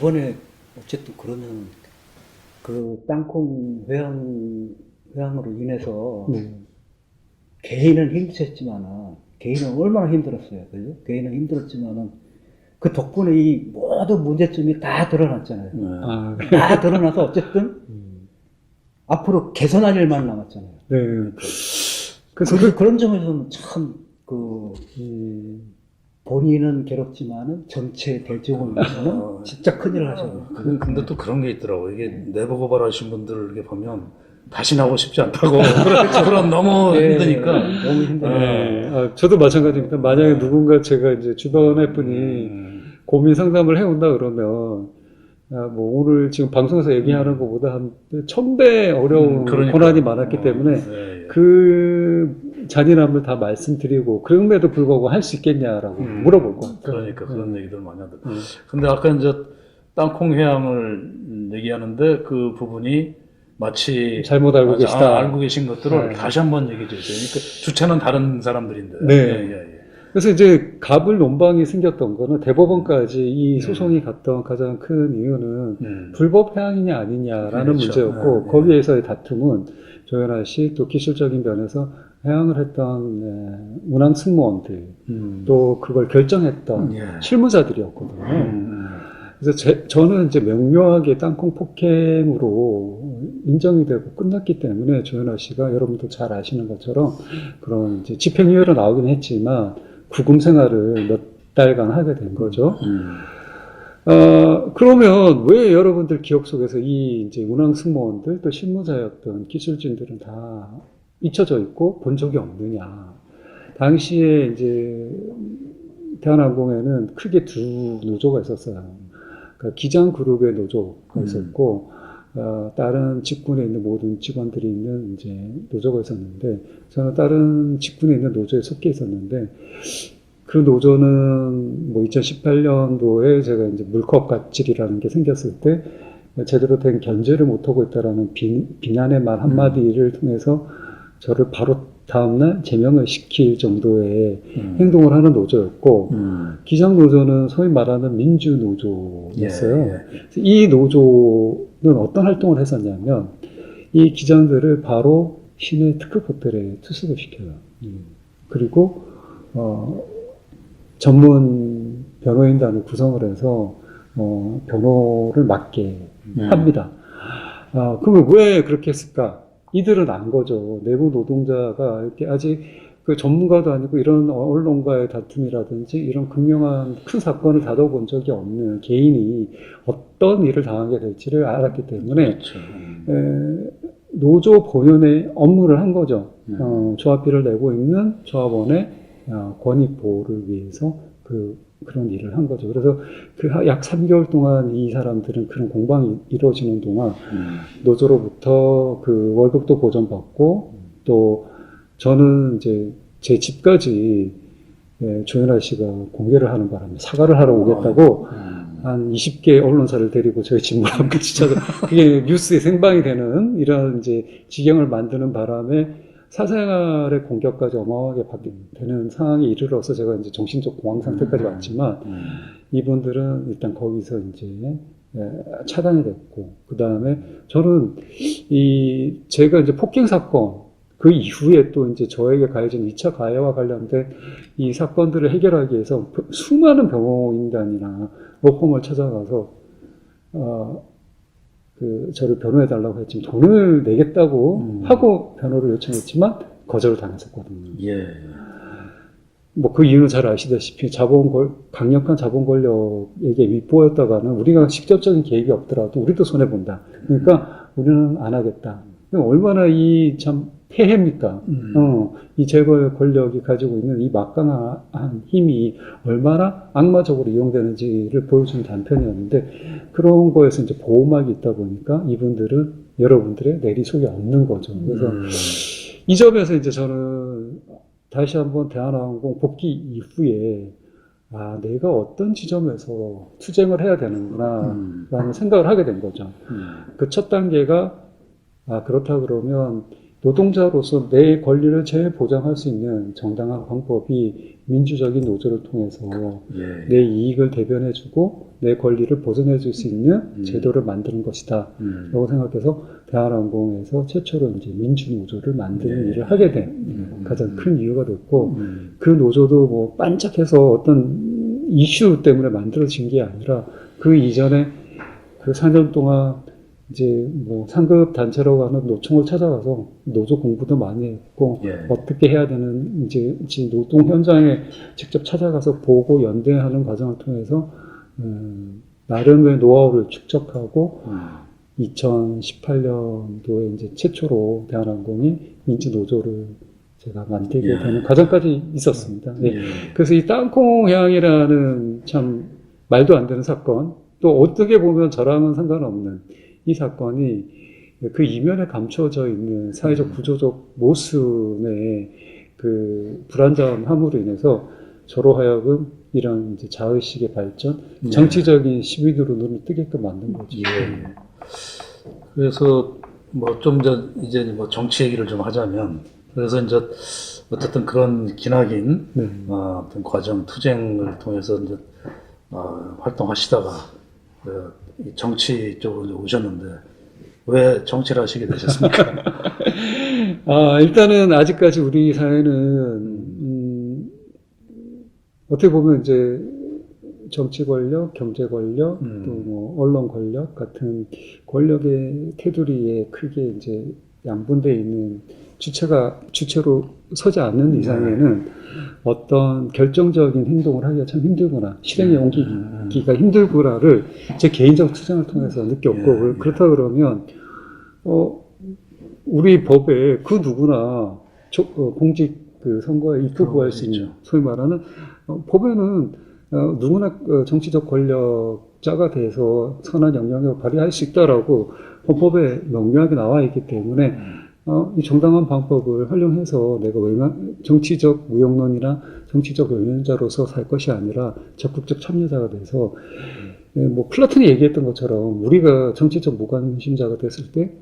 이번에 어쨌든 그러면 그 땅콩 회항으로 인해서 개인은 힘드셨지만은 개인은 얼마나 힘들었어요, 그죠? 개인은 힘들었지만은 그 덕분에 이 모든 문제점이 다 드러났잖아요. 아, 다 드러나서 어쨌든 앞으로 개선할 일만 남았잖아요. 네. 그래서 그런 점에서는 참 그 본인은 괴롭지만은 전체 대중을 위해서는 진짜 큰일을 하셨어요. 근데 또 그런 게 있더라고. 이게 내부 고발하신 분들 이렇게 보면 다시 나오고 싶지 않다고. 그런 너무 힘드니까. 너무 힘들어요. 네. 아, 저도 마찬가지입니다. 만약에 누군가 제가 이제 주변의 분이 고민 상담을 해온다 그러면, 아, 뭐 오늘 지금 방송에서 얘기하는 것보다 한 1000배 어려운 그러니까. 고난이 많았기 때문에 네. 그 잔인함을 다 말씀드리고 그럼에도 불구하고 할 수 있겠냐라고 물어볼 것 같아요. 그러니까 그런 얘기들 많이 하더라고요. 근데 아까 이제 땅콩 회항을 얘기하는데 그 부분이 마치 잘못 알고 계시다. 알고 계신 것들을 네. 다시 한번 얘기해 주세요. 그러니까 주체는 다른 사람들인데. 네. 예. 그래서 이제 갑을 논방이 생겼던 거는 대법원까지 이 소송이 갔던 가장 큰 이유는 불법 회항이냐 아니냐라는 그렇죠. 문제였고 네. 거기에서의 다툼은 조현아 씨 또 기술적인 면에서 회항을 했던 운항 승무원들 또 그걸 결정했던 예. 실무자들이었거든요. 그래서 저는 이제 명료하게 땅콩 폭행으로 인정이 되고 끝났기 때문에 조현아 씨가 여러분도 잘 아시는 것처럼 그런 이제 집행유예로 나오긴 했지만 구금 생활을 몇 달간 하게 된 거죠. 그러면 왜 여러분들 기억 속에서 이 이제 운항 승무원들 또 실무자였던 기술진들은 다 잊혀져 있고 본 적이 없느냐. 당시에 이제 대한항공에는 크게 두 노조가 있었어요. 그러니까 기장그룹의 노조가 있었고, 다른 직군에 있는 모든 직원들이 있는 이제 노조가 있었는데, 저는 다른 직군에 있는 노조에 속해 있었는데, 그 노조는 뭐 2018년도에 제가 이제 물컵 갑질이라는 게 생겼을 때, 제대로 된 견제를 못하고 있다라는 비난의 말 한마디를 통해서 저를 바로 다음날 제명을 시킬 정도의 행동을 하는 노조였고, 기장노조는 소위 말하는 민주노조였어요. 예. 이 노조는 어떤 활동을 했었냐면, 이 기장들을 바로 시내 특급 호텔에 투숙을 시켜요. 그리고, 전문 변호인단을 구성을 해서, 변호를 맡게 합니다. 그러면 왜 그렇게 했을까? 이들은 안 거죠. 내부 노동자가 이렇게 아직 그 전문가도 아니고 이런 언론과의 다툼이라든지 이런 극명한 큰 사건을 다뤄본 적이 없는 개인이 어떤 일을 당하게 될지를 알았기 때문에 그렇죠. 노조 본연의 업무를 한 거죠. 조합비를 내고 있는 조합원의 권익 보호를 위해서 그런 일을 한 거죠. 그래서 그 약 3개월 동안 이 사람들은 그런 공방이 이루어지는 동안 노조로부터 그 월급도 보전받고 또 저는 이제 제 집까지 조현아 씨가 공개를 하는 바람에 사과를 하러 오겠다고 한 20개 언론사를 데리고 저희 집을 앞까지 찾아 그게 뉴스에 생방이 되는 이런 이제 지경을 만드는 바람에 사생활의 공격까지 어마어마하게 받게 되는 상황에 이르러서 제가 이제 정신적 공황 상태까지 왔지만 이분들은 일단 거기서 이제 차단이 됐고 그 다음에 저는 제가 이제 폭행 사건 그 이후에 또 이제 저에게 가해진 2차 가해와 관련된 이 사건들을 해결하기 위해서 수많은 변호인단이나 로펌을 찾아가서 저를 변호해달라고 했지만 돈을 내겠다고 하고 변호를 요청했지만 거절을 당했었거든요. 예. 뭐 그 이유는 잘 아시다시피 강력한 자본 권력에게 윗보였다가는 우리가 직접적인 계획이 없더라도 우리도 손해본다. 그러니까 우리는 안 하겠다. 얼마나 참 폐해입니까? 이 재벌 권력이 가지고 있는 이 막강한 힘이 얼마나 악마적으로 이용되는지를 보여주는 단편이었는데 그런 거에서 이제 보호막이 있다 보니까 이분들은 여러분들의 내리속이 없는 거죠. 그래서 이 점에서 이제 저는 다시 한번 대한항공 복귀 이후에 내가 어떤 지점에서 투쟁을 해야 되는구나 라는 생각을 하게 된 거죠. 그 첫 단계가 그렇다 그러면 노동자로서 내 권리를 제일 보장할 수 있는 정당한 방법이 민주적인 노조를 통해서 예. 내 이익을 대변해주고 내 권리를 보존해줄 수 있는 제도를 만드는 것이다 라고 생각해서 대한항공에서 최초로 이제 민주노조를 만드는 일을 하게 된 가장 큰 이유가 됐고 그 노조도 뭐 반짝해서 어떤 이슈 때문에 만들어진 게 아니라 그 이전에 그 4년 동안 이제 뭐 상급 단체라고 하는 노총을 찾아가서 노조 공부도 많이 했고 예. 어떻게 해야 되는 이제 노동 현장에 직접 찾아가서 보고 연대하는 과정을 통해서 나름의 노하우를 축적하고 2018년도에 이제 최초로 대한항공이 민주노조를 제가 만들게 예. 되는 과정까지 있었습니다. 네. 예. 그래서 이 땅콩향이라는 참 말도 안 되는 사건, 또 어떻게 보면 저랑은 상관없는 이 사건이 그 이면에 감춰져 있는 사회적 구조적 모순의 그 불안정함으로 인해서 저로 하여금 이런 이제 자의식의 발전, 정치적인 시민으로 눈을 뜨게끔 만든 거죠. 예. 그래서 뭐 좀 이제 뭐 정치 얘기를 좀 하자면, 그래서 이제 어쨌든 그런 기나긴 네. 어떤 과정 투쟁을 통해서 이제 활동하시다가 이 정치 쪽으로 이제 오셨는데 왜 정치를 하시게 되셨습니까? 일단은 아직까지 우리 사회는 어떻게 보면 이제 정치 권력, 경제 권력, 또 뭐 언론 권력 같은 권력의 테두리에 크게 이제 양분되어 있는 주체로 서지 않는 이상에는 어떤 결정적인 행동을 하기가 참 힘들구나, 실행에 옮기기가 힘들구나를 제 개인적 투쟁을 통해서 느꼈고, 그렇다 그러면 우리 법에 그 누구나 공직 그 선거에 입후보할 수 있는, 소위 말하는 법에는 누구나 정치적 권력자가 돼서 선한 영향력을 발휘할 수 있다라고 헌법에 명료하게 나와 있기 때문에 이 정당한 방법을 활용해서 내가 정치적 무용론이나 정치적 연연자로서 살 것이 아니라 적극적 참여자가 돼서 뭐 플라톤이 얘기했던 것처럼 우리가 정치적 무관심자가 됐을 때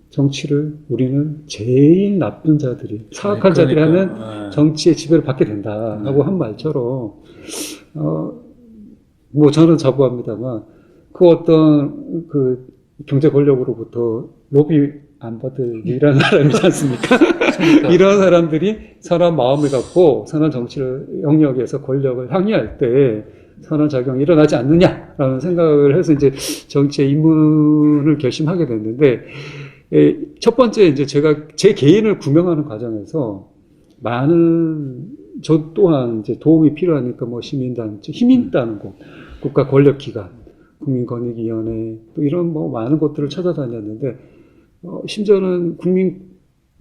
정치를 우리는 제일 나쁜 자들이, 사악한 자들이 하는 정치의 지배를 받게 된다라고 한 말처럼 뭐 저는 자부합니다만 그 어떤 그 경제 권력으로부터 로비 안 받을 유일한 사람이지 않습니까? 이런 사람들이 선한 마음을 갖고 선한 정치를 영역에서 권력을 항의할 때 선한 작용이 일어나지 않느냐라는 생각을 해서 이제 정치에 입문을 결심하게 됐는데, 첫 번째 이제 제가 제 개인을 구명하는 과정에서 많은 저 또한 이제 도움이 필요하니까 뭐 시민단체, 힘 있다는 곳, 국가 권력기관, 국민권익위원회 또 이런 뭐 많은 곳들을 찾아다녔는데, 심지어는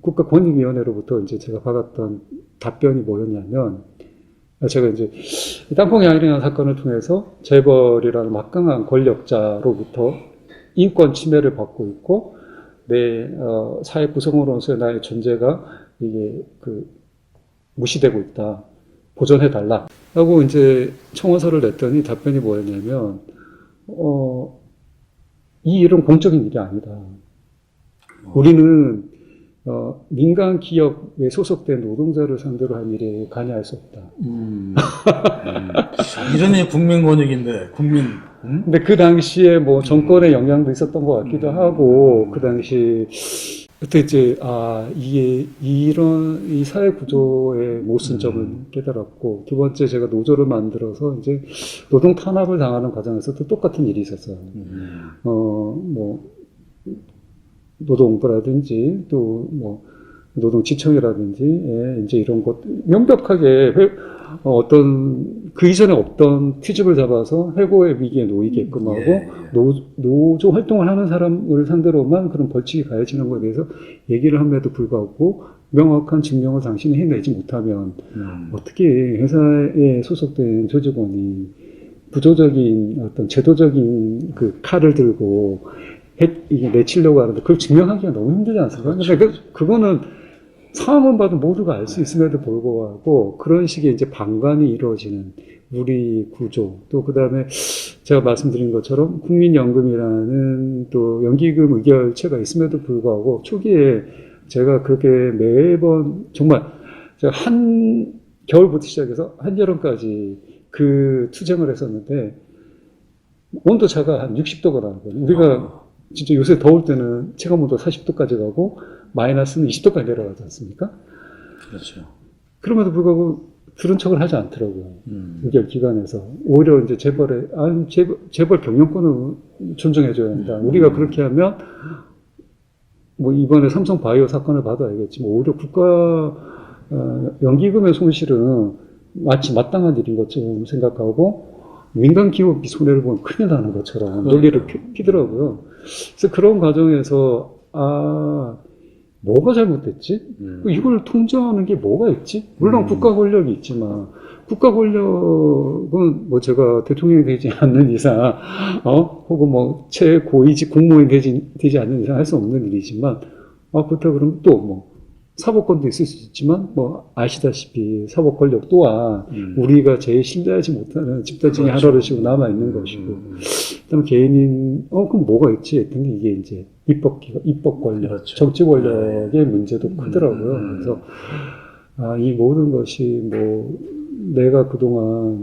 국가권익위원회로부터 이제 제가 받았던 답변이 뭐였냐면, 제가 이제 땅콩향이라는 사건을 통해서 재벌이라는 막강한 권력자로부터 인권 침해를 받고 있고, 내 사회 구성원으로서의 나의 존재가 이게 무시되고 있다, 보존해달라 라고 이제 청원서를 냈더니 답변이 뭐였냐면, 이 일은 공적인 일이 아니다. 우리는 민간 기업에 소속된 노동자를 상대로 한 일에 관여할 수 없다. 이름이 국민권익인데 근데 그 당시에 뭐 정권의 영향도 있었던 것 같기도 하고, 그 당시 그때 이제 이게 이런 이 사회 구조의 모순점을 깨달았고, 두 번째 제가 노조를 만들어서 이제 노동 탄압을 당하는 과정에서도 똑같은 일이 있었어요. 뭐 노동부라든지 또 뭐 노동지청이라든지 이제 이런 것 명백하게 어떤 그 이전에 없던 트집을 잡아서 해고의 위기에 놓이게끔 하고 노조 활동을 하는 사람을 상대로만 그런 벌칙이 가해지는 것에 대해서 얘기를 함에도 불구하고 명확한 증명을 당신이 해내지 못하면 어떻게 회사에 소속된 조직원이 부조적인 어떤 제도적인 그 칼을 들고 이게 내치려고 하는데 그걸 증명하기가 너무 힘들지 않습니까? 근데 그거는 상황만 봐도 모두가 알 수 있음에도 불구하고 그런 식의 이제 방관이 이루어지는 우리 구조, 또 그 다음에 제가 말씀드린 것처럼 국민연금이라는 또 연기금 의결체가 있음에도 불구하고 초기에 제가 그렇게 매번 정말 제가 한 겨울부터 시작해서 한여름까지 그 투쟁을 했었는데 온도차가 한 60도가 나거든요. 우리가 진짜 요새 더울 때는 체감온도 40도까지 가고 마이너스는 20도까지 내려가지 않습니까? 그렇죠. 그럼에도 불구하고 들은 척을 하지 않더라고요. 6개월 기간에서. 오히려 이제 재벌 경영권은 존중해줘야 한다. 우리가 그렇게 하면, 뭐 이번에 삼성 바이오 사건을 봐도 알겠지만, 오히려 국가, 연기금의 손실은 마치 마땅한 일인 것처럼 생각하고, 민간 기업이 손해를 보면 큰일 나는 것처럼 논리를 피더라고요. 그래서 그런 과정에서, 뭐가 잘못됐지? 이걸 통제하는 게 뭐가 있지? 물론 국가 권력이 있지만, 국가 권력은 뭐 제가 대통령이 되지 않는 이상, 혹은 뭐 최고위직 공무원이 되지 않는 이상 할 수 없는 일이지만, 그렇다 그러면 또 뭐, 사법권도 있을 수 있지만, 뭐, 아시다시피 사법 권력 또한 우리가 제일 신뢰하지 못하는 집단 중에 그렇죠. 하나로씩 남아있는 것이고, 그다음 개인인, 그럼 뭐가 있지? 했더니 이게 이제 입법 권력, 그렇죠. 정치 권력의 문제도 크더라고요. 그래서, 이 모든 것이 뭐, 내가 그동안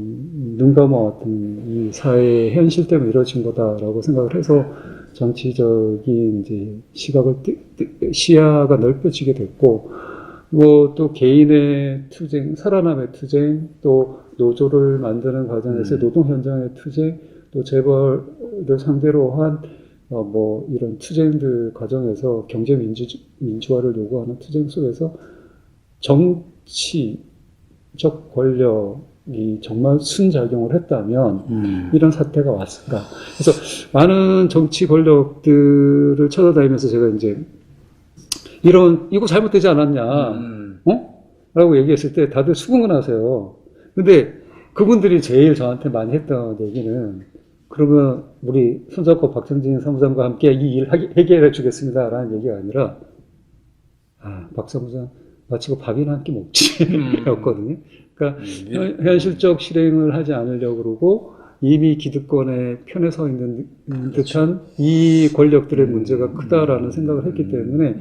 눈 감아왔던 이 사회의 현실 때문에 이루어진 거다라고 생각을 해서 정치적인 이제 시야가 넓혀지게 됐고, 뭐 또 개인의 투쟁, 살아남의 투쟁, 또 노조를 만드는 과정에서 노동 현장의 투쟁, 또 재벌을 상대로 한 뭐 이런 투쟁들 과정에서 경제 민주화를 요구하는 투쟁 속에서 정치적 권력이 정말 순작용을 했다면 이런 사태가 왔을까. 그래서 많은 정치 권력들을 찾아다니면서 제가 이제 이거 잘못되지 않았냐, 라고 얘기했을 때 다들 수긍을 하세요. 근데 그분들이 제일 저한테 많이 했던 얘기는, 그러면 우리 손잡고 박정진 사무장과 함께 이 일 해결해 주겠습니다 라는 얘기가 아니라, 박 사무장 마치고 밥이나 한 끼 먹지 였거든요. 그러니까 현실적 실행을 하지 않으려고 그러고 이미 기득권의 편에 서 있는 듯한 이 권력들의 문제가 크다라는 생각을 했기 때문에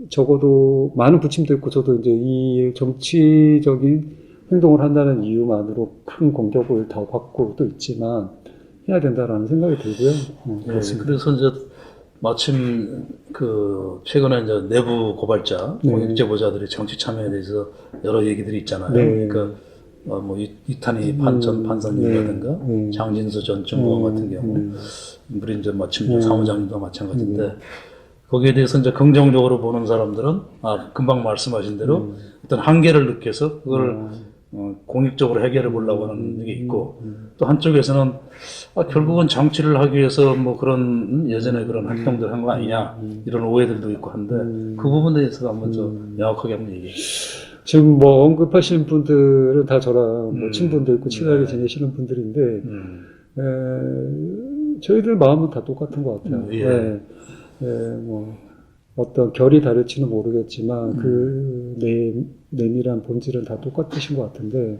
적어도 많은 부침도 있고, 저도 이제 이 정치적인 행동을 한다는 이유만으로 큰 공격을 더 받고 또 있지만 해야 된다라는 생각이 들고요. 그렇습니다. 그래서 이제 마침 그 최근에 이제 내부 고발자, 공익제보자들이 정치 참여에 대해서 여러 얘기들이 있잖아요. 그러니까 뭐 이탄희 판사님이라든가 장진수 전 정보원 같은 경우, 우리 이제 마침 사무장님도 마찬가지인데, 거기에 대해서 이제 긍정적으로 보는 사람들은 금방 말씀하신 대로 어떤 한계를 느껴서 그걸 공익적으로 해결해 보려고 하는 게 있고, 또 한쪽에서는 결국은 정치를 하기 위해서 뭐 그런 예전에 그런 활동들 한 거 아니냐, 이런 오해들도 있고 한데, 그 부분에 대해서 한번 좀 명확하게 한번 얘기해 주시죠. 지금 뭐 언급하시는 분들은 다 저랑 뭐 친분도 있고 친하게 지내시는 분들인데, 저희들 마음은 다 똑같은 것 같아요. 뭐 어떤 결이 다를지는 모르겠지만 그 내밀한 본질은 다 똑같으신 것 같은데,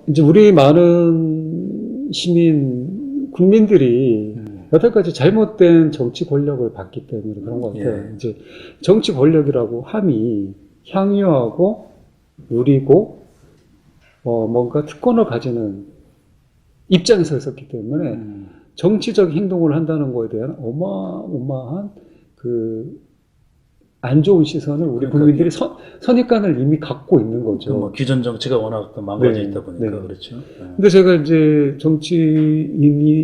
이제 우리 많은 국민들이 여태까지 잘못된 정치 권력을 봤기 때문에 그런 것 같아요. 이제 정치 권력이라고 함이 향유하고 누리고 뭔가 특권을 가지는 입장에 서 있었기 때문에 정치적 행동을 한다는 거에 대한 어마어마한 안 좋은 시선을 우리 국민들이 선입관을 이미 갖고 있는 거죠. 뭐 기존 정치가 워낙 망가져 있다 보니까 그렇죠. 근데 제가 이제 정치인으로서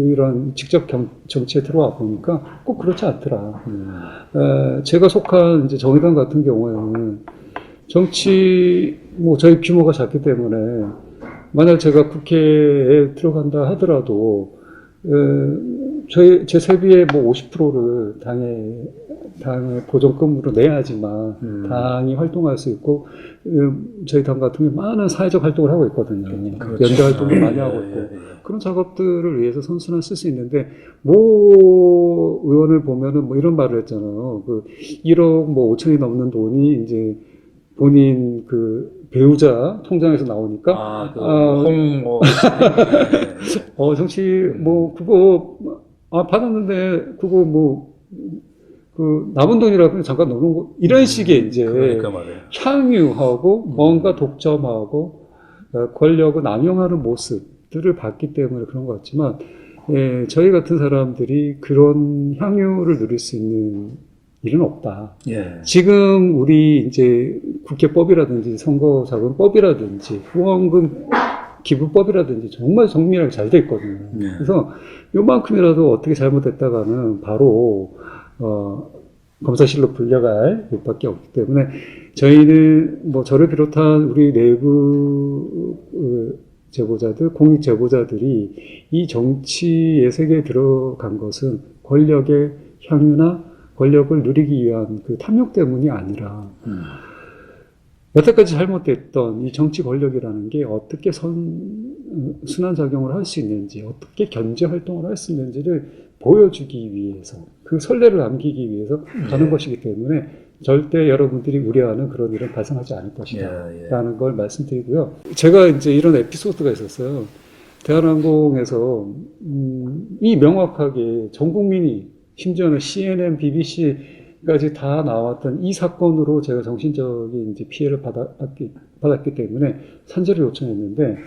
이런 직접 정치에 들어와 보니까 꼭 그렇지 않더라. 제가 속한 이제 정의당 같은 경우에는 뭐 저희 규모가 작기 때문에 만약 제가 국회에 들어간다 하더라도 제 세비의 뭐 50%를 당의 보존금으로 내야지만 당이 활동할 수 있고, 저희 당 같은 경우 많은 사회적 활동을 하고 있거든요. 그렇죠. 연대 활동도 많이 하고 있고 그런 작업들을 위해서 선순환 쓸 수 있는데, 모 의원을 보면은 뭐 이런 말을 했잖아요. 1억 뭐 5천이 넘는 돈이 이제 본인 배우자 통장에서 나오니까 정치 정치 뭐 그거 받았는데 그거 뭐 그 남은 돈이라고 그냥 잠깐 넣는 거 이런 식의 이제 그러니까 말이에요. 향유하고 뭔가 독점하고 권력을 남용하는 모습들을 봤기 때문에 그런 것 같지만 예, 저희 같은 사람들이 그런 향유를 누릴 수 있는 일은 없다. 예. 지금 우리 이제 국회법이라든지 선거자금법이라든지 후원금 기부법이라든지 정말 정밀하게 잘 돼 있거든요. 네. 그래서 요만큼이라도 어떻게 잘못됐다가는 바로 검사실로 불려갈 것밖에 없기 때문에 저희는 뭐 저를 비롯한 우리 내부 제보자들, 공익 제보자들이 이 정치의 세계에 들어간 것은 권력의 향유나 권력을 누리기 위한 그 탐욕 때문이 아니라 여태까지 잘못됐던 이 정치 권력이라는 게 어떻게 순환작용을 할 수 있는지, 어떻게 견제 활동을 할 수 있는지를 보여주기 위해서, 그 선례를 남기기 위해서 가는 것이기 때문에 절대 여러분들이 우려하는 그런 일은 발생하지 않을 것이다. 라는 걸 말씀드리고요. 제가 이제 이런 에피소드가 있었어요. 대한항공에서, 이 명확하게 전 국민이, 심지어는 CNN, BBC까지 다 나왔던 이 사건으로 제가 정신적인 이제 피해를 받았기 때문에 산재를 요청했는데,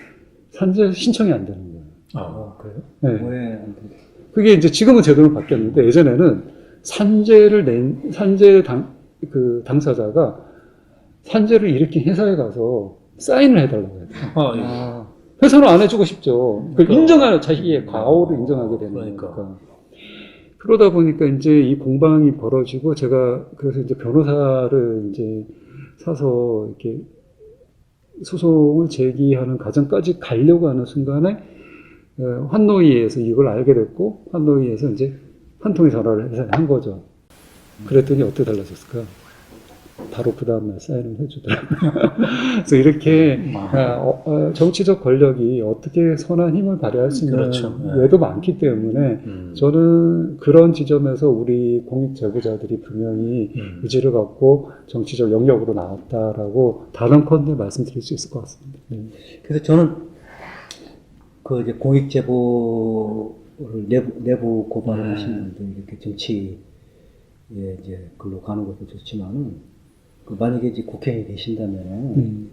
산재 신청이 안 되는 거예요. 아, 그래요? 네. 왜 안 돼? 그게 이제 지금은 제도는 바뀌었는데, 예전에는 산재 당사자가 산재를 일으킨 회사에 가서 사인을 해달라고 해요. 회사는 안 해주고 싶죠. 그걸 인정하는, 자기의 과오를 인정하게 되는 거니까. 그러다 보니까 이제 이 공방이 벌어지고, 제가 그래서 이제 변호사를 이제 사서 이렇게 소송을 제기하는 과정까지 가려고 하는 순간에 환노위에서 이걸 알게 됐고, 환노위에서 이제 한 통의 전화를 해서 한 거죠. 그랬더니 어떻게 달라졌을까? 바로 그 다음날 사인을 해주더라고요. 그래서 이렇게 정치적 권력이 어떻게 선한 힘을 발휘할 수 있는 외도 많기 때문에 저는 그런 지점에서 우리 공익 제보자들이 분명히 의지를 갖고 정치적 영역으로 나왔다라고 단언컨대 말씀드릴 수 있을 것 같습니다. 그래서 저는 그 이제 공익 제보를 내부 고발을 하시는 분들 이렇게 정치에 이제 글로 가는 것도 좋지만은 그 만약에 이제 국회에 계신다면은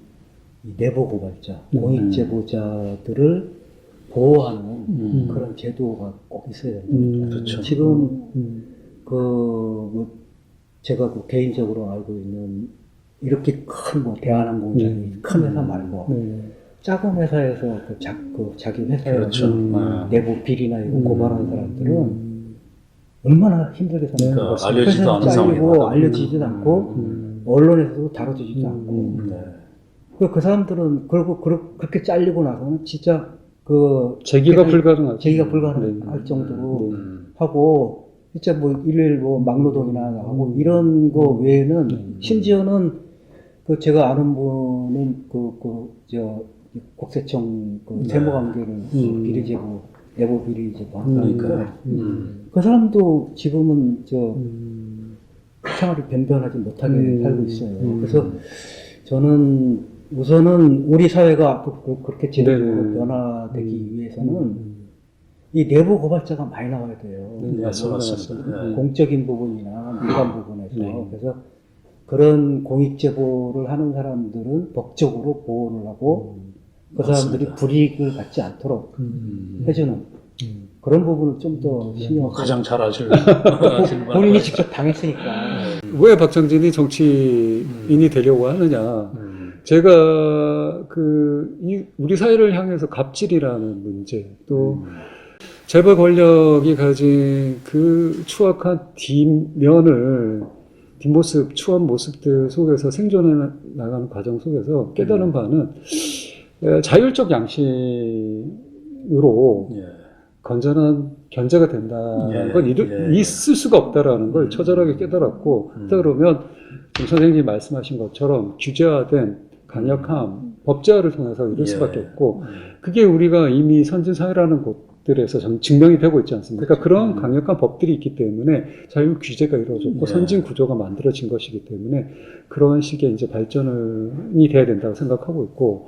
이 내부 고발자, 공익 제보자들을 보호하는 그런 제도가 꼭 있어야 됩니다. 그렇죠. 지금 뭐 제가 그 개인적으로 알고 있는 이렇게 큰 뭐 대한항공이라는 큰 회사 말고 작은 회사에서 자기 회사에서 내부 비리나 이런 고발하는 사람들은 얼마나 힘들게 삽니까? 알려지지도 않은 상황이고 알려지지도 않고 언론에서도 다뤄지지도 않고 그 사람들은 그렇게 잘리고 나서는 진짜 재기가 불가능할 정도로 하고 진짜 뭐 일일 뭐 막노동이나 하고 이런 거 외에는 심지어는 제가 아는 분은 국세청 세무관계를 비리제보 내부 비리제보 한다니까 그 사람도 지금은 생활이 변변하지 못하게 살고 있어요. 그래서 저는 우선은 우리 사회가 그렇게 제도적으로 변화되기 위해서는 이 내부 고발자가 많이 나와야 돼요. 맞습니다. 공적인 부분이나 민간 부분에서. 그래서 그런 공익 제보를 하는 사람들은 법적으로 보호를 하고 그 사람들이 불이익을 받지 않도록 해주는 그런 부분을 좀 더 신경 써서 가장 잘 아실 본인이 직접 당했으니까. 왜 박정진이 정치인이 되려고 하느냐? 제가 우리 사회를 향해서 갑질이라는 문제, 또 재벌 권력이 가진 그 추악한 뒷모습, 추한 모습들 속에서 생존해 나가는 과정 속에서 깨달은 바는 자율적 양심으로 건전한 견제가 된다는 건 있을 수가 없다라는 걸 처절하게 깨달았고, 그러면 선생님이 말씀하신 것처럼 규제화된 강력함, 법제화를 통해서 이룰 수밖에 없고, 그게 우리가 이미 선진사회라는 것들에서 증명이 되고 있지 않습니까? 그러니까 그런 강력한 법들이 있기 때문에 자유 규제가 이루어졌고 선진 구조가 만들어진 것이기 때문에 그런 식의 이제 발전이 돼야 된다고 생각하고 있고,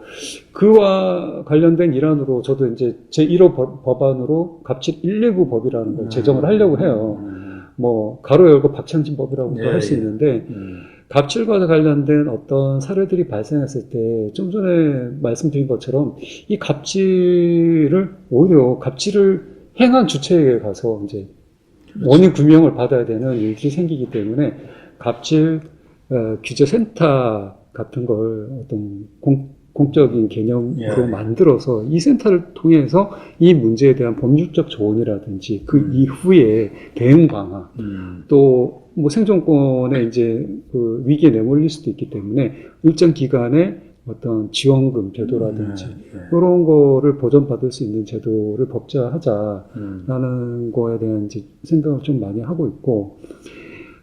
그와 관련된 일환으로 저도 이제 제1호 법안으로 갑질 119 법이라는 걸 제정을 하려고 해요. 뭐 가로 열고 박창진 법이라고도 할 수 있는데, 갑질과 관련된 어떤 사례들이 발생했을 때 좀 전에 말씀드린 것처럼 이 갑질을 오히려 갑질을 행한 주체에게 가서 이제 원인 규명을 받아야 되는 일들이 생기기 때문에 갑질 규제센터 같은 걸 어떤 공적인 개념으로 만들어서 이 센터를 통해서 이 문제에 대한 법률적 조언이라든지 그 이후에 대응 방안, 또 뭐 생존권에 이제 그 위기에 내몰릴 수도 있기 때문에 일정 기간에 어떤 지원금 제도라든지 그런 거를 보전받을 수 있는 제도를 법제화하자라는 거에 대한 이제 생각을 좀 많이 하고 있고,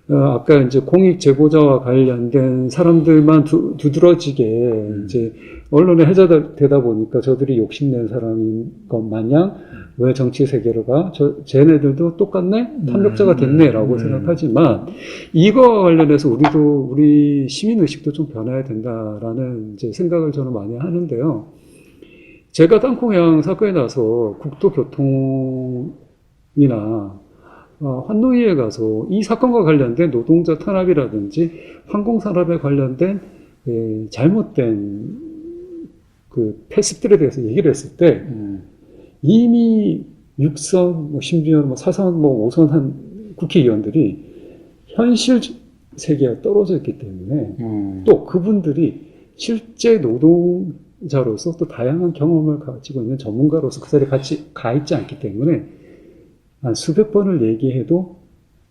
아까 이제 공익 제보자와 관련된 사람들만 두드러지게 이제 언론에 회자되다 보니까 저들이 욕심낸 사람인 것 마냥 왜 정치 세계로 가? 쟤네들도 똑같네? 탐욕자가 됐네라고 생각하지만, 이거 관련해서 우리 시민의식도 좀 변해야 된다라는 이제 생각을 저는 많이 하는데요. 제가 땅콩향 사건에 나서 국토교통이나 환노위에 가서 이 사건과 관련된 노동자 탄압이라든지 항공산업에 관련된 잘못된 그 패습들에 대해서 얘기를 했을 때 이미 6선, 심지어 4선, 5선 한 국회의원들이 현실 세계에 떨어져 있기 때문에 또 그분들이 실제 노동자로서 또 다양한 경험을 가지고 있는 전문가로서 그 자리에 같이 가 있지 않기 때문에 한 수백 번을 얘기해도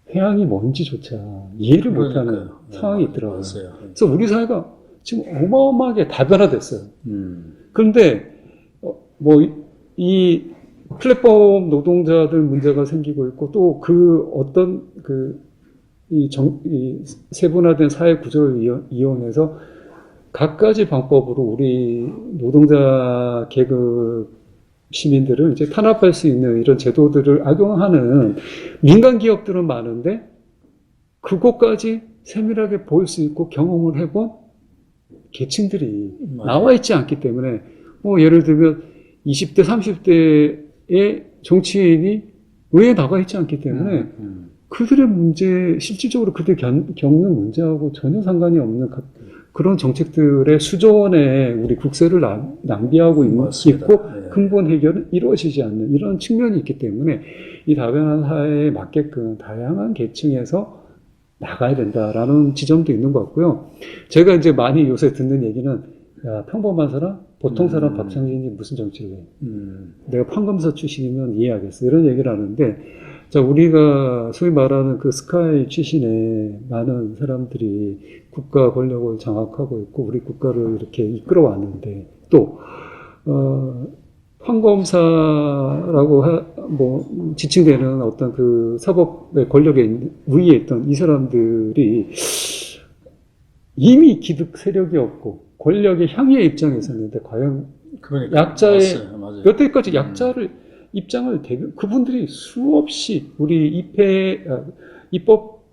회항이 뭔지조차 이해를 못하는 상황이 있더라고요. 그래서 우리 사회가 지금 어마어마하게 다변화됐어요. 그런데 이 플랫폼 노동자들 문제가 생기고 있고, 또 그 어떤 이 세분화된 사회 구조를 이용해서 갖가지 방법으로 우리 노동자 계급 시민들을 이제 탄압할 수 있는 이런 제도들을 악용하는 민간 기업들은 많은데, 그것까지 세밀하게 볼 수 있고 경험을 해본 계층들이 나와 있지 않기 때문에, 예를 들면 20대, 30대의 정치인이 왜 나가 있지 않기 때문에 그들의 문제, 실질적으로 그들이 겪는 문제하고 전혀 상관이 없는 그런 정책들의 수조원에 우리 국세를 낭비하고 있고 근본 해결은 이루어지지 않는 이런 측면이 있기 때문에 이 다변한 사회에 맞게끔 다양한 계층에서 나가야 된다라는 지점도 있는 것 같고요. 제가 이제 많이 요새 듣는 얘기는, 야, 평범한 사람, 보통 사람 박창진이 무슨 정치를 해? 내가 판검사 출신이면 이해하겠어. 이런 얘기를 하는데, 자, 우리가 소위 말하는 그 스카이 출신의 많은 사람들이 국가 권력을 장악하고 있고, 우리 국가를 이렇게 이끌어 왔는데, 또, 판검사라고 지칭되는 어떤 그 사법의 권력에 위에 있던 이 사람들이 이미 기득 세력이 없고, 권력의 향유의 입장에 있었는데, 과연 약자의, 여태까지 약자를, 입장을 그분들이 수없이 우리 입법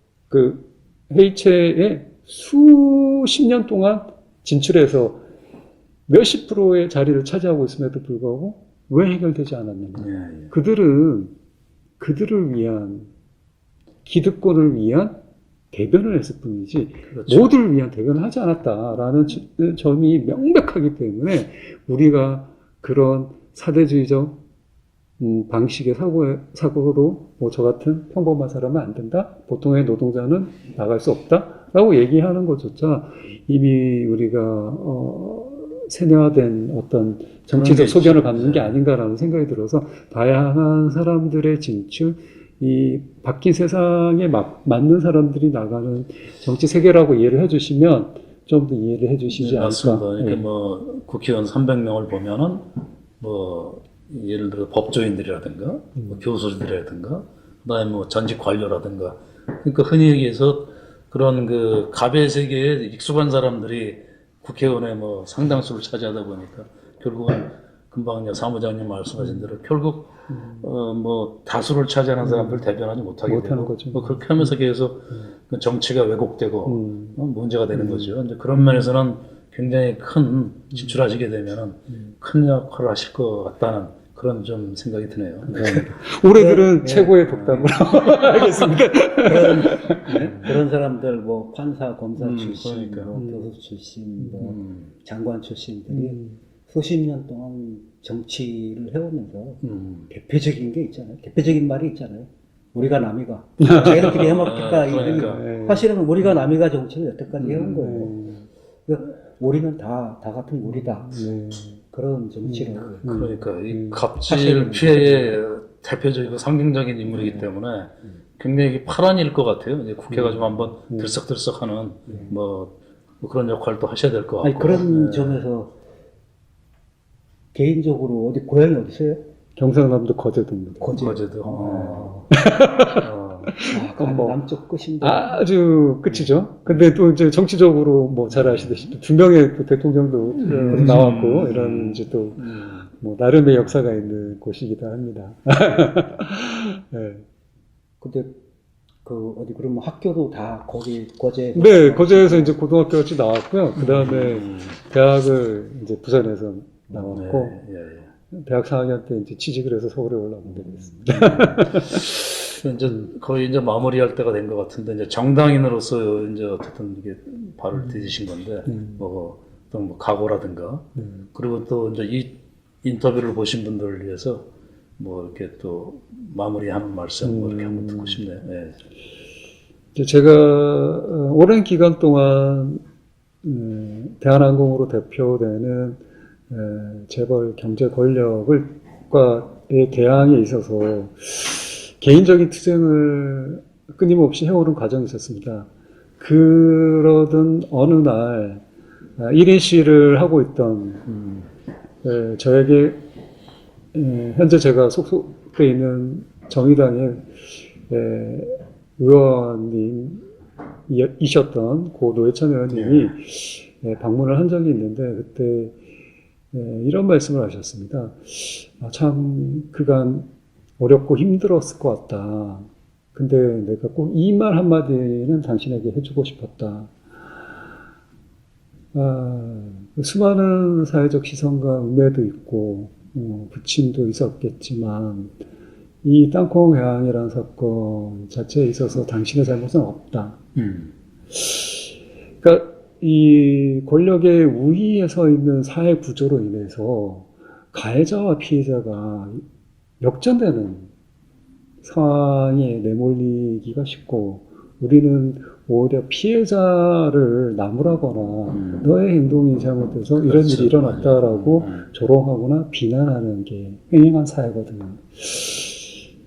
회의체에 수십 년 동안 진출해서 몇십 프로의 자리를 차지하고 있음에도 불구하고 왜 해결되지 않았느냐. 그들을 위한, 기득권을 위한 대변을 했을 뿐이지, 모두를 위한 대변을 하지 않았다라는 점이 명백하기 때문에 우리가 그런 사대주의적 방식의 사고로 저 같은 평범한 사람은 안 된다, 보통의 노동자는 나갈 수 없다라고 얘기하는 것조차 이미 우리가 세뇌화된 어떤 정치적 소견을 갖는 게 아닌가라는 생각이 들어서, 다양한 사람들의 진출, 이 바뀐 세상에 맞는 사람들이 나가는 정치 세계라고 이해를 해주시면 좀 더 이해를 해주시지 않을까. 맞습니다. 그러니까 국회의원 300명을 보면은 예를 들어 법조인들이라든가 교수들이라든가 그다음에 전직 관료라든가, 그러니까 흔히 얘기해서 그런 그 갑의 세계에 익숙한 사람들이 국회의원의 상당수를 차지하다 보니까 결국은 금방 사무장님 말씀하신 대로 결국 뭐 다수를 차지하는 사람들 대변하지 못하게 못하는 되고 거죠. 뭐 그렇게 하면서 계속 그 정치가 왜곡되고 문제가 되는 거죠. 이제 그런 면에서는 굉장히 큰 진출하시게 되면은 큰 역할을 하실 것 같다는 그런 좀 생각이 드네요. 올해들은 최고의 독담을 알겠습니다. 그런 사람들 뭐 판사, 검사 출신, 그러니까. 뭐 교수 출신, 뭐 장관 출신들이 수십 년 동안 정치를 해오면서 대표적인 게 있잖아요. 대표적인 말이 있잖아요. 우리가 남이가 자기들끼리 해먹겠다. 그러니까. 사실은 우리가 남이가 정치를 여태까지 해온 거예요. 그러니까 우리는 다 같은 우리다. 그런 정치를. 그러니까 이 갑질 피해의 대표적이고 상징적인 인물이기 때문에 굉장히 파란 일일 것 같아요. 이제 국회가 좀 한번 들썩들썩하는 뭐 그런 역할도 하셔야 될 것 같고. 아니, 그런 점에서 개인적으로 어디 고향이 어디세요? 경상남도 거제도입니다. 거제도. 뭐, 남쪽 끝인데. 아주 끝이죠. 근데 또 이제 정치적으로 뭐 잘 아시다시피 두 명의 또 대통령도 나왔고 이런 이제 또 뭐 나름의 역사가 있는 곳이기도 합니다. 네. 근데 그 어디 그러면 학교도 다 거기 거제. 네, 거제에서 이제 고등학교까지 나왔고요. 그 다음에 대학을 이제 부산에서 나왔고 대학 4학년 때 이제 취직을 해서 서울에 올라오게 됐습니다. 이제 거의 이제 마무리할 때가 된 것 같은데 이제 정당인으로서 이제 어쨌든 이게 발을 디디신 건데 뭐 어떤 뭐 각오라든가 그리고 또 이제 이 인터뷰를 보신 분들을 위해서 뭐 이렇게 또 마무리하는 말씀 뭐 이렇게 한번 듣고 싶네요. 네. 제가 오랜 기간 동안 대한항공으로 대표되는 재벌 경제 권력과의 대항에 있어서 개인적인 투쟁을 끊임없이 해오는 과정이 있었습니다. 그러던 어느 날 1인 시위를 하고 있던 저에게 현재 제가 속속돼 있는 정의당의 의원님이셨던 고 노회찬 의원님이 방문을 한 적이 있는데 그때 이런 말씀을 하셨습니다. 참 그간 어렵고 힘들었을 것 같다. 근데 내가 꼭 이 말 한마디는 당신에게 해주고 싶었다. 수많은 사회적 시선과 음해도 있고 부침도 있었겠지만 이 땅콩 회항이라는 사건 자체에 있어서 당신의 잘못은 없다. 그러니까 이 권력의 우위에 서 있는 사회 구조로 인해서 가해자와 피해자가 역전되는 상황에 내몰리기가 쉽고 우리는 오히려 피해자를 나무라거나 너의 행동이 잘못돼서 이런 일이 일어났다라고 조롱하거나 비난하는 게 횡행한 사회거든요.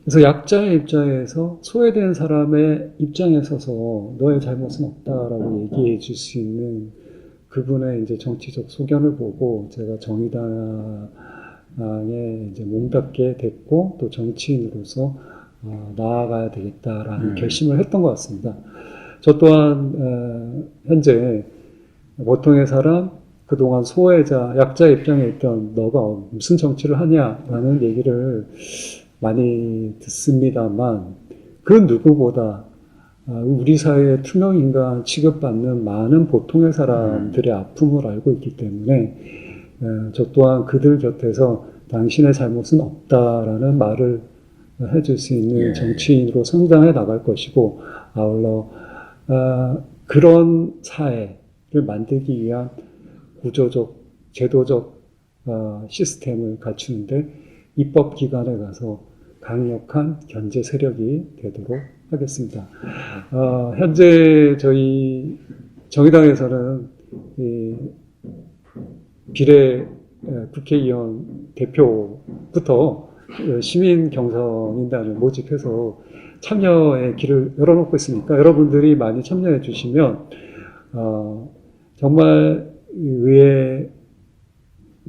그래서 약자의 입장에서 소외된 사람의 입장에 서서 너의 잘못은 없다라고 얘기해 줄 수 있는 그분의 이제 정치적 소견을 보고 제가 정의당에 이제 몸담게 됐고 또 정치인으로서 나아가야 되겠다라는 결심을 했던 것 같습니다. 저 또한 현재 보통의 사람, 그동안 소외자, 약자 입장에 있던 너가 무슨 정치를 하냐라는 얘기를 많이 듣습니다만 그 누구보다 우리 사회의 투명인간 취급받는 많은 보통의 사람들의 아픔을 알고 있기 때문에 저 또한 그들 곁에서 당신의 잘못은 없다라는 말을 해줄 수 있는 정치인으로 성장해 나갈 것이고 아울러 그런 사회를 만들기 위한 구조적, 제도적 시스템을 갖추는데 입법기관에 가서 강력한 견제 세력이 되도록 하겠습니다. 현재 저희 정의당에서는 비례 국회의원 대표부터 시민 경선인단을 모집해서 참여의 길을 열어놓고 있으니까 여러분들이 많이 참여해 주시면 정말 의회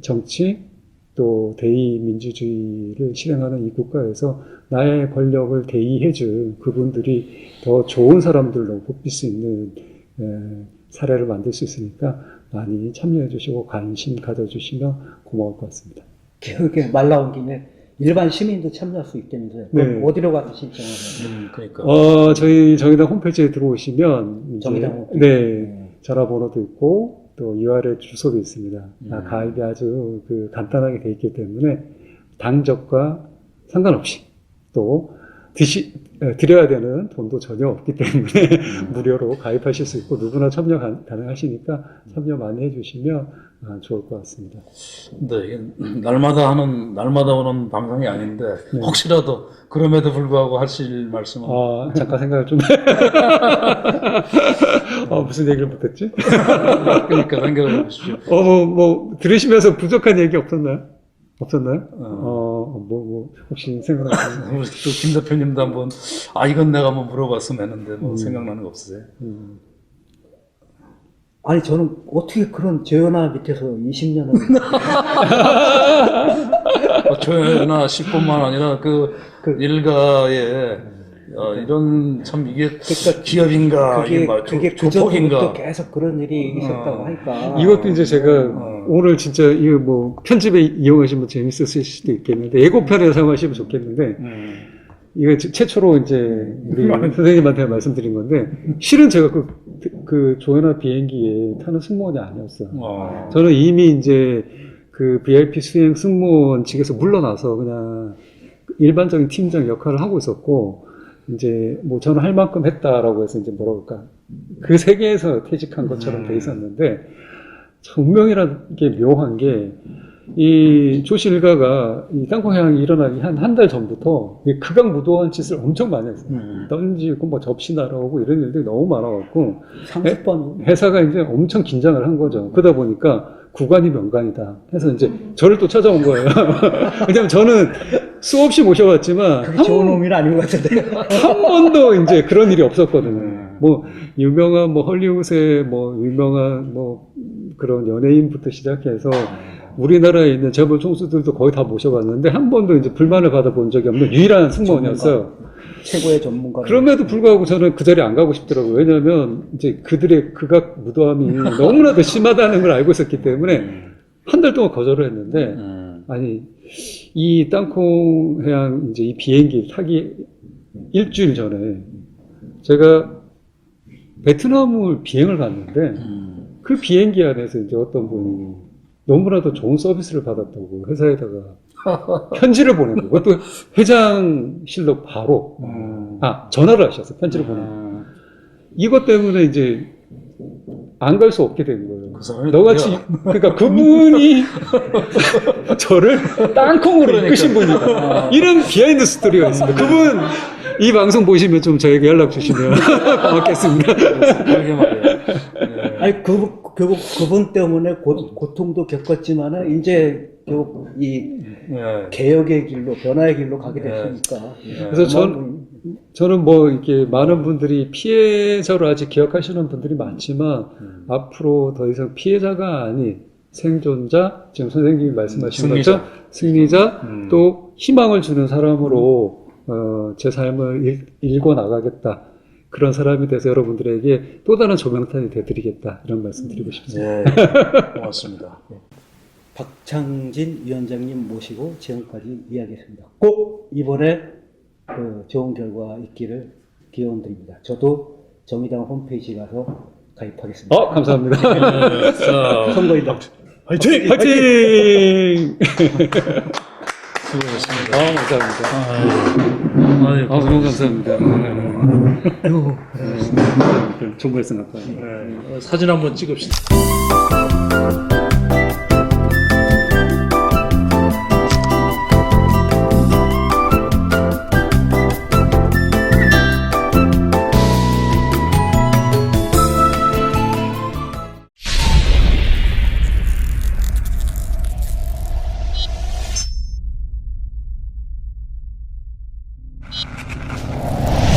정치 또 대의 민주주의를 실행하는 이 국가에서 나의 권력을 대의해줄 그분들이 더 좋은 사람들로 뽑힐 수 있는 사례를 만들 수 있으니까 많이 참여해 주시고 관심 가져주시면 고마울 것 같습니다. 이렇게 말 나온 김에 일반 시민도 참여할 수 있다면서요. 네. 어디로 가서 신청하세요? 그러니까. 저희 정의당 홈페이지에 들어오시면, 이제, 정의당 홈페이지. 네, 전화번호도 있고, 또 URL 주소도 있습니다. 가입이 아주 간단하게 돼 있기 때문에, 당적과 상관없이, 또, 드려야 되는 돈도 전혀 없기 때문에, 무료로 가입하실 수 있고, 누구나 참여 가능하시니까, 참여 많이 해주시면 좋을 것 같습니다. 근데 이게 날마다 오는 방송이 아닌데, 혹시라도 그럼에도 불구하고 하실 말씀은? 잠깐 생각을 좀. 무슨 얘기를 못했지? 그러니까 생각을 해보십시오. 들으시면서 부족한 얘기 없었나요? 혹시 생각나시나요? 또 김 대표님도 한번, 이건 내가 한번 물어봤으면 했는데, 생각나는 거 없으세요? 아니, 저는 어떻게 그런 조연아 밑에서 20년을. 조연아 10분만 아니라 일가에, 이런, 참, 이게 기업인가, 그게 조폭인가. 계속 그런 일이 있었다고 하니까. 이것도 이제 제가 오늘 진짜 이거 편집에 이용하시면 재밌었을 수도 있겠는데, 예고편에 사용하시면 좋겠는데, 이거 최초로 이제 우리 선생님한테 말씀드린 건데, 실은 제가 그 조연아 비행기에 타는 승무원이 아니었어요. 저는 이미 이제 그 VIP 수행 승무원직에서 물러나서 그냥 일반적인 팀장 역할을 하고 있었고, 이제 저는 할 만큼 했다라고 해서 이제 뭐라고 할까, 그 세계에서 퇴직한 것처럼 돼 있었는데, 운명이라는 게 묘한 게, 이 조씨 일가가 이 땅콩향이 일어나기 한 달 전부터 극악무도한 짓을 엄청 많이 했어요. 던지고 접시 날아오고 이런 일들이 너무 많아갖고, 상습범. 회사가 이제 엄청 긴장을 한 거죠. 그러다 보니까 구관이 명관이다 해서 이제 저를 또 찾아온 거예요. 왜냐면 저는 수없이 모셔봤지만 그게 좋은 놈이 아닌 것 같은데. 한 번도 이제 그런 일이 없었거든요. 유명한 헐리우드의 유명한 그런 연예인부터 시작해서 우리나라에 있는 재벌 총수들도 거의 다 모셔봤는데 한 번도 이제 불만을 받아본 적이 없는 유일한 승무원이었어요. 최고의 전문가. 그럼에도 불구하고 저는 그 자리에 안 가고 싶더라고요. 왜냐하면 이제 그들의 극악 무도함이 너무나도 심하다는 걸 알고 있었기 때문에 한 달 동안 거절을 했는데, 아니, 이 땅콩해양 이제 이 비행기 타기 일주일 전에 제가 베트남을 비행을 갔는데, 그 비행기 안에서 이제 어떤 분이 너무나도 좋은 서비스를 받았다고 회사에다가 편지를 보내고, 그것도 회장실로 바로, 전화를 하셨어요. 편지를 보내고. 이것 때문에 이제 안 갈 수 없게 된 거예요. 너같이, 그러니까 그분이 저를 땅콩으로 이끄신 분이다. 이런 비하인드 스토리가 있습니다. 그분, 이 방송 보시면 좀 저에게 연락 주시면 고맙겠습니다. 그러게 말이에요. 아니, 그분 때문에 고통도 겪었지만은, 이제 결국 개혁의 길로, 변화의 길로 가게 됐으니까. 그래서 저는 이렇게 많은 분들이 피해자로 아직 기억하시는 분들이 많지만, 앞으로 더 이상 피해자가 아닌 생존자, 지금 선생님이 말씀하신 것처럼 승리자, 또 희망을 주는 사람으로, 제 삶을 읽어 나가겠다. 그런 사람이 돼서 여러분들에게 또 다른 조명탄이 되드리겠다. 이런 말씀 드리고 싶습니다. 네, 고맙습니다. 박창진 위원장님 모시고 지금까지 이야기했습니다. 꼭 이번에 좋은 결과 있기를 기원드립니다. 저도 정의당 홈페이지 가서 가입하겠습니다. 감사합니다. 선거이다. 화이팅! 화이팅! 수고하셨습니다. 감사합니다. 너무 감사합니다. 좋은 말씀 같아요. 사진 한번 찍읍시다.